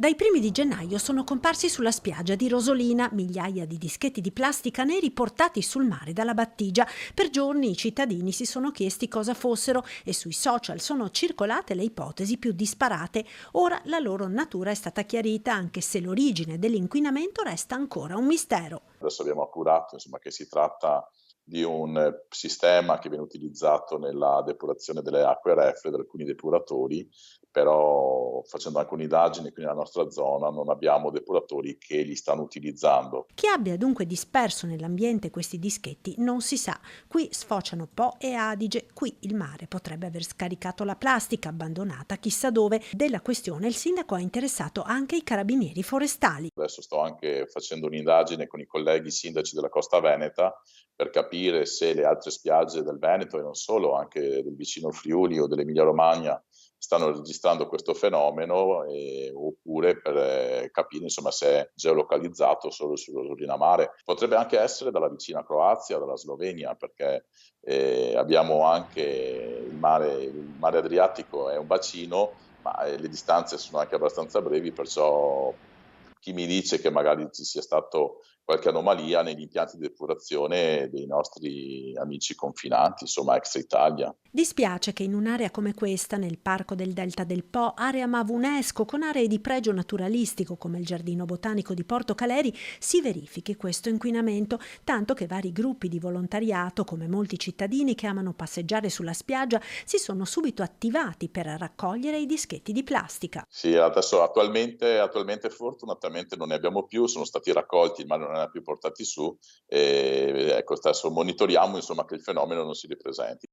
Dai primi di gennaio sono comparsi sulla spiaggia di Rosolina migliaia di dischetti di plastica neri portati sul mare dalla battigia. Per giorni i cittadini si sono chiesti cosa fossero e sui social sono circolate le ipotesi più disparate. Ora la loro natura è stata chiarita, anche se l'origine dell'inquinamento resta ancora un mistero. Adesso abbiamo appurato, insomma, che si tratta di un sistema che viene utilizzato nella depurazione delle acque reflue da alcuni depuratori, però facendo anche un'indagine qui nella nostra zona non abbiamo depuratori che li stanno utilizzando. Chi abbia dunque disperso nell'ambiente questi dischetti non si sa. Qui sfociano Po e Adige, qui il mare potrebbe aver scaricato la plastica abbandonata chissà dove. Della questione il sindaco ha interessato anche i carabinieri forestali. Adesso sto anche facendo un'indagine con i colleghi sindaci della Costa Veneta per capire se le altre spiagge del Veneto e non solo, anche del vicino Friuli o dell'Emilia Romagna, stanno registrando questo fenomeno, oppure per capire insomma se è geolocalizzato solo sull'Orinamare. Potrebbe anche essere dalla vicina Croazia, dalla Slovenia, perché abbiamo anche il mare Adriatico è un bacino, ma le distanze sono anche abbastanza brevi, perciò chi mi dice che magari ci sia stato qualche anomalia negli impianti di depurazione dei nostri amici confinanti, insomma ex Italia. Dispiace che in un'area come questa, nel parco del Delta del Po, area MAV UNESCO con aree di pregio naturalistico come il Giardino Botanico di Porto Caleri, si verifichi questo inquinamento, tanto che vari gruppi di volontariato, come molti cittadini che amano passeggiare sulla spiaggia, si sono subito attivati per raccogliere i dischetti di plastica. Sì, adesso attualmente fortunatamente non ne abbiamo più, sono stati raccolti ma non ne ha più portati su, ecco adesso monitoriamo insomma che il fenomeno non si ripresenti.